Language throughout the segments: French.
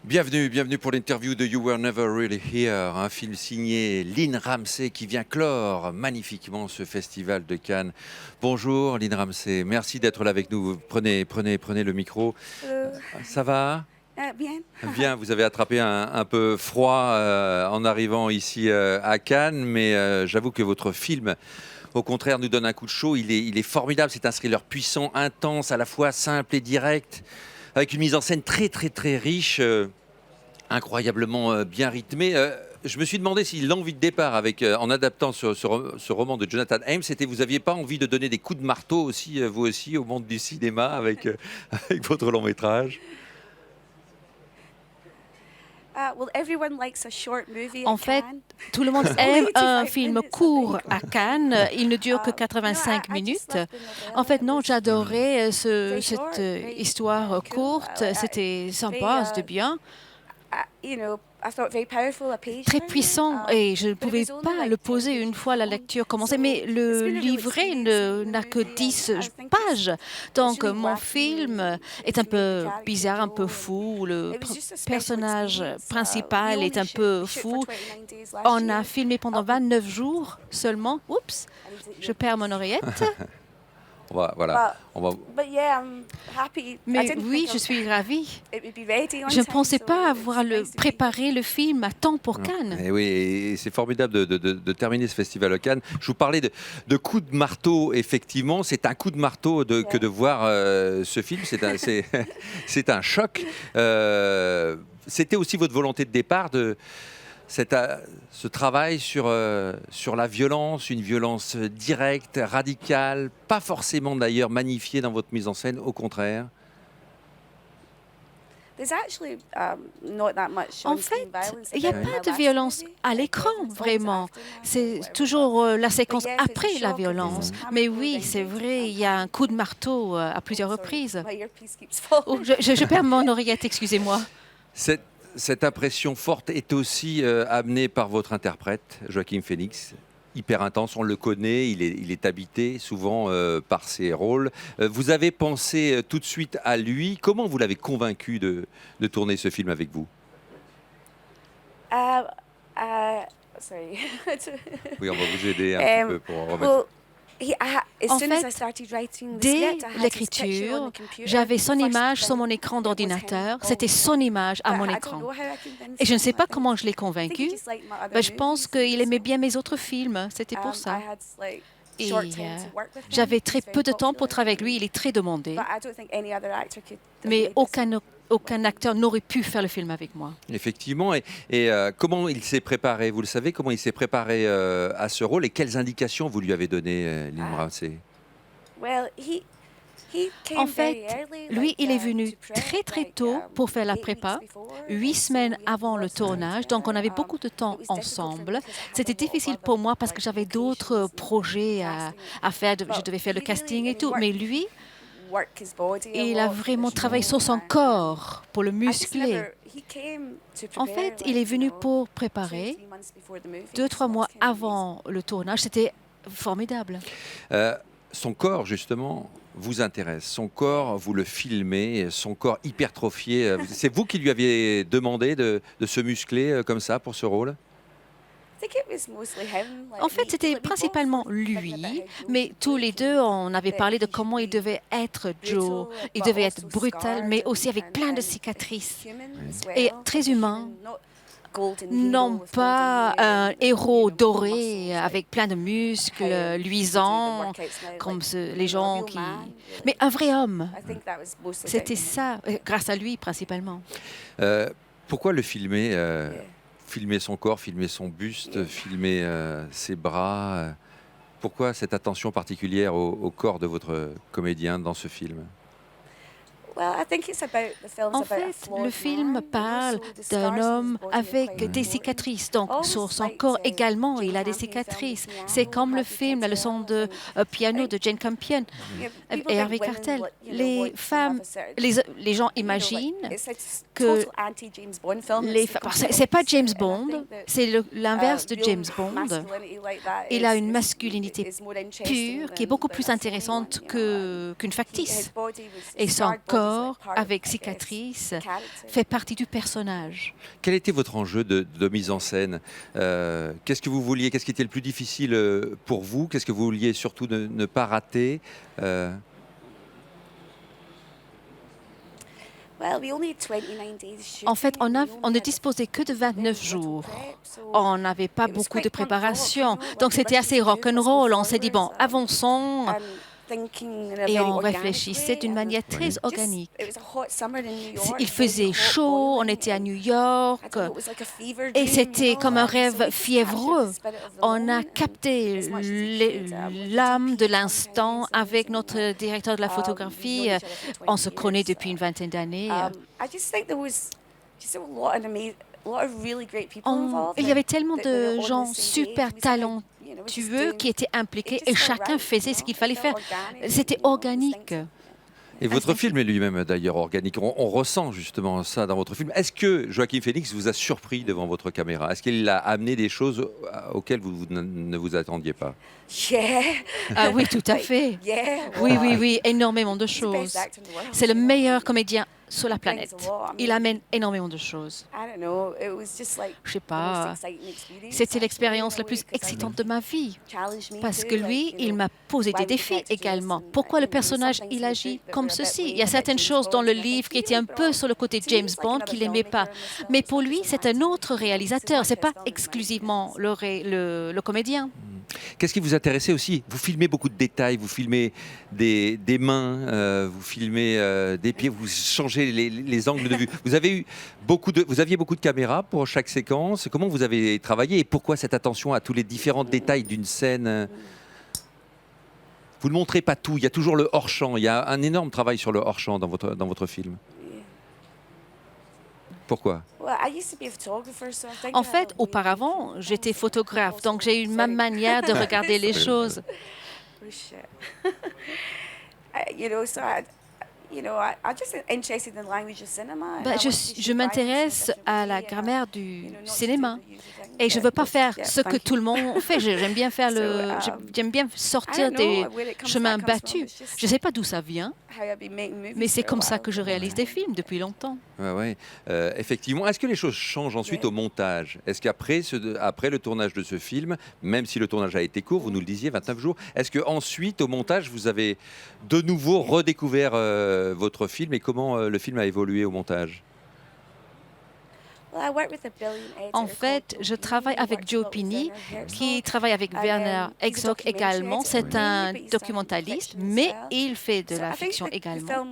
Bienvenue pour l'interview de You Were Never Really Here, un film signé Lynn Ramsay qui vient clore magnifiquement ce festival de Cannes. Bonjour Lynn Ramsay, merci d'être là avec nous. Prenez le micro. Ça va ? Bien. Bien, vous avez attrapé un peu froid en arrivant ici à Cannes, mais j'avoue que votre film, au contraire, nous donne un coup de chaud. Il est formidable, c'est un thriller puissant, intense, à la fois simple et direct, avec une mise en scène très riche, incroyablement bien rythmée. Je me suis demandé si l'envie de départ, en adaptant ce roman de Jonathan Ames, c'était vous n'aviez pas envie de donner des coups de marteau aussi, vous aussi, au monde du cinéma avec votre long métrage. En fait, tout le monde aime un film court à Cannes. Il ne dure que 85 minutes. En fait, non, j'adorais cette histoire courte. C'était sympa, c'était bien. Très puissant et je ne pouvais pas le poser une fois la lecture commençait. Mais le livret n'a que 10 pages. Donc mon film est un peu bizarre, un peu fou. Le personnage principal est un peu fou. On a filmé pendant 29 jours seulement. Oups, je perds mon oreillette. Mais oui, je suis ravie. Je ne pensais pas avoir préparé le film à temps pour Cannes. Et oui, et c'est formidable de terminer ce festival à Cannes. Je vous parlais de coups de marteau, effectivement. C'est un coup de marteau que de voir ce film. C'est un choc. C'était aussi votre volonté de départ ce travail sur la violence, une violence directe, radicale, pas forcément d'ailleurs magnifiée dans votre mise en scène, au contraire. En fait, il n'y a pas de violence à l'écran, vraiment. C'est toujours la séquence après la violence. Mais oui, c'est vrai, il y a un coup de marteau à plusieurs reprises. Oh, je perds mon oreillette, excusez-moi. Cette impression forte est aussi amenée par votre interprète, Joaquin Phoenix. Hyper intense, on le connaît, il est habité souvent par ses rôles. Vous avez pensé tout de suite à lui. Comment vous l'avez convaincu de tourner ce film avec vous ? Oui, on va vous aider un petit peu pour remettre... En fait, dès l'écriture, j'avais son image sur mon écran d'ordinateur. C'était son image à mon écran. Et je ne sais pas comment je l'ai convaincu. Je pense qu'il aimait bien mes autres films. C'était pour ça. Et j'avais très peu de temps pour travailler avec lui. Il est très demandé. Mais aucun acteur n'aurait pu faire le film avec moi. Effectivement. Et comment il s'est préparé ? Vous le savez, comment il s'est préparé à ce rôle et quelles indications vous lui avez données, Lynn Ramsay ? En fait, lui, il est venu très tôt pour faire la prépa, 8 semaines avant le tournage, donc on avait beaucoup de temps ensemble. C'était difficile pour moi parce que j'avais d'autres projets à faire, je devais faire le casting et tout, mais lui, il a vraiment travaillé sur son corps pour le muscler. En fait, il est venu pour préparer 2-3 mois avant le tournage. C'était formidable. Son corps, justement, vous intéresse. Son corps, vous le filmez, son corps hypertrophié. C'est vous qui lui aviez demandé de se muscler comme ça pour ce rôle ? En fait, c'était principalement lui, mais tous les deux, on avait parlé de comment il devait être Joe. Il devait être brutal, mais aussi avec plein de cicatrices et très humain. Non pas un héros doré avec plein de muscles luisants, comme les gens qui... Mais un vrai homme. C'était ça, grâce à lui principalement. Pourquoi le filmer filmer son corps, filmer son buste, filmer ses bras. Pourquoi cette attention particulière au corps de votre comédien dans ce film ? En fait, le film parle d'un homme avec des cicatrices. Donc, sur son corps également, il a des cicatrices. C'est comme le film La leçon de piano de Jane Campion et Harvey Keitel. Les femmes, les gens imaginent que c'est pas James Bond, c'est l'inverse de James Bond. Il a une masculinité pure qui est beaucoup plus intéressante qu'une factice. Et son corps corps avec cicatrices fait partie du personnage. Quel était votre enjeu de mise en scène? Qu'est-ce que vous vouliez? Qu'est-ce qui était le plus difficile pour vous? Qu'est-ce que vous vouliez surtout ne pas rater? En fait, on ne disposait que de 29 jours. On n'avait pas beaucoup de préparation. Donc, c'était assez rock'n'roll. On s'est dit, bon, avançons. Et on réfléchissait d'une manière très organique. Il faisait chaud, on était à New York, et c'était comme un rêve fiévreux. On a capté l'âme de l'instant avec notre directeur de la photographie. On se connaît depuis une vingtaine d'années. Il y avait tellement de gens super talentueux qui étaient impliqués et chacun faisait ce qu'il fallait faire. C'était organique. Et votre film est lui-même d'ailleurs organique. On ressent justement ça dans votre film. Est-ce que Joaquin Phoenix vous a surpris devant votre caméra? Est-ce qu'il a amené des choses auxquelles vous ne vous attendiez pas? Ah oui, tout à fait. Oui, énormément de choses. C'est le meilleur comédien sur la planète. Il amène énormément de choses. Je sais pas, c'était l'expérience la plus excitante de ma vie. Parce que lui, il m'a posé des défis également. Pourquoi le personnage, il agit comme ceci? Il y a certaines choses dans le livre qui étaient un peu sur le côté James Bond qu'il n'aimait pas. Mais pour lui, c'est un autre réalisateur. C'est pas exclusivement le comédien. Qu'est-ce qui vous intéressait aussi? Vous filmez beaucoup de détails, vous filmez des mains, vous filmez des pieds, vous changez les angles de vue. Vous aviez beaucoup de caméras pour chaque séquence. Comment vous avez travaillé et pourquoi cette attention à tous les différents détails d'une scène? Vous ne montrez pas tout, il y a toujours le hors-champ. Il y a un énorme travail sur le hors-champ dans votre film. Pourquoi? En fait, auparavant, j'étais photographe, donc j'ai eu ma manière de regarder les choses. Je m'intéresse à la grammaire du cinéma et je ne veux pas faire ce que tout le monde fait. J'aime bien sortir des chemins battus. Je ne sais pas d'où ça vient, mais c'est comme ça que je réalise des films depuis longtemps. Ouais. Effectivement. Est-ce que les choses changent ensuite au montage? Est-ce qu'après après le tournage de ce film, même si le tournage a été court, vous nous le disiez, 29 jours, est-ce qu'ensuite, au montage, vous avez de nouveau redécouvert votre film et comment le film a évolué au montage? En fait, je travaille avec Joe Pini, qui travaille avec Werner Herzog également. C'est un documentaliste, mais il fait de la fiction également.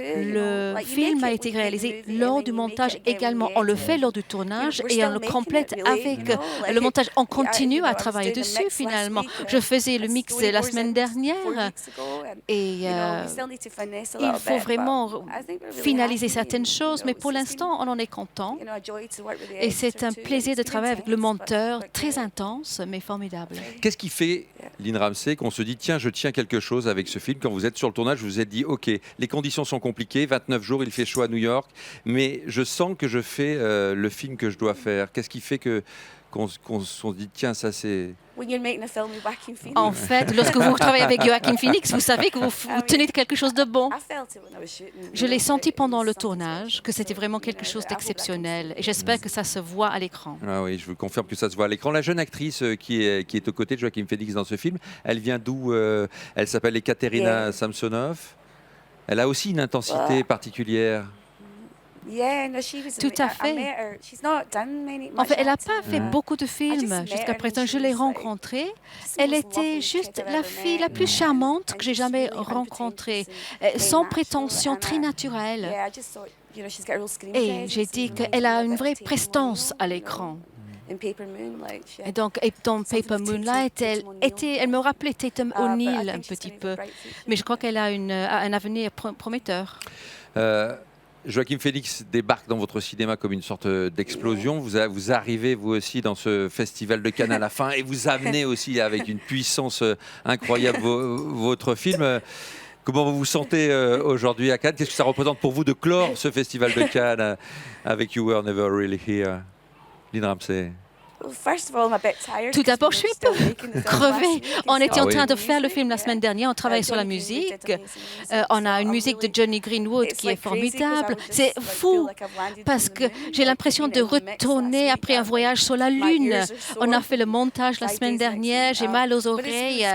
Le film a été réalisé lors du montage également. On le fait lors du tournage et on le complète avec le montage. On continue à travailler dessus finalement. Je faisais le mix la semaine dernière et il faut vraiment finaliser certaines choses, mais pour l'instant, on en est content. Et c'est un plaisir de travailler avec le monteur, très intense, mais formidable. Qu'est-ce qui fait, Lynn Ramsay, qu'on se dit, tiens, je tiens quelque chose avec ce film? Quand vous êtes sur le tournage, vous vous êtes dit, OK, les conditions sont compliquées, 29 jours, il fait chaud à New York, mais je sens que je fais le film que je dois faire. Qu'est-ce qui fait qu'on se dit, tiens, ça c'est... En fait, lorsque vous travaillez avec Joaquin Phoenix, vous savez que vous tenez de quelque chose de bon. Je l'ai senti pendant le tournage, que c'était vraiment quelque chose d'exceptionnel. Et j'espère que ça se voit à l'écran. Ah oui, je vous confirme que ça se voit à l'écran. La jeune actrice qui est aux côtés de Joaquin Phoenix dans ce film, elle vient d'où? Elle s'appelle Ekaterina Samsonov. Elle a aussi une intensité particulière. Tout à fait. En fait, elle n'a pas fait beaucoup de films jusqu'à présent. Je l'ai rencontrée. Elle était juste la fille la plus charmante que j'ai jamais rencontrée, sans prétention, très naturelle. Et j'ai dit qu'elle a une vraie prestance à l'écran. Et donc, dans Paper Moonlight, elle me rappelait Tatum O'Neal un petit peu. Mais je crois qu'elle a un avenir prometteur. Joaquin Phoenix débarque dans votre cinéma comme une sorte d'explosion. Vous arrivez, vous aussi, dans ce festival de Cannes à la fin et vous amenez aussi avec une puissance incroyable votre film. Comment vous vous sentez aujourd'hui à Cannes? Qu'est-ce que ça représente pour vous de clore ce festival de Cannes avec You Were Never Really Here? Lynn Ramsay. Tout d'abord, je suis un peu crevée. On était en train de faire le film la semaine dernière, on travaillait sur la musique. On a une musique de Johnny Greenwood qui est formidable. C'est fou parce que j'ai l'impression de retourner après un voyage sur la Lune. On a fait le montage la semaine dernière, j'ai mal aux oreilles.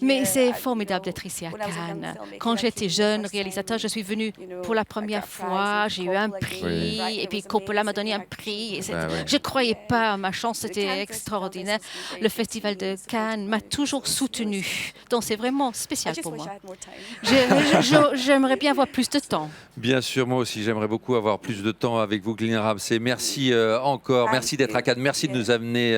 Mais c'est formidable d'être ici à Cannes. Quand j'étais jeune réalisateur, je suis venue pour la première fois, j'ai eu un prix, et puis Coppola m'a donné un prix. Je ne croyais pas à ma chance, c'était extraordinaire. Le Festival de Cannes m'a toujours soutenue, donc c'est vraiment spécial pour moi. J'aimerais bien avoir plus de temps. Bien sûr, moi aussi, j'aimerais beaucoup avoir plus de temps avec vous, Lina Ramsey. Merci encore, merci d'être à Cannes, merci de nous amener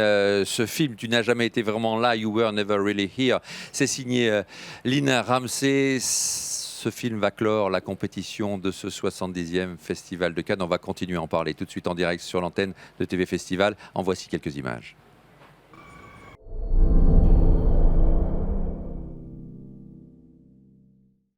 ce film. Tu n'as jamais été vraiment là, You Were Never Really Here. C'est signé Lina Ramsey. Ce film va clore la compétition de ce 70e Festival de Cannes. On va continuer à en parler tout de suite en direct sur l'antenne de TV Festival. En voici quelques images.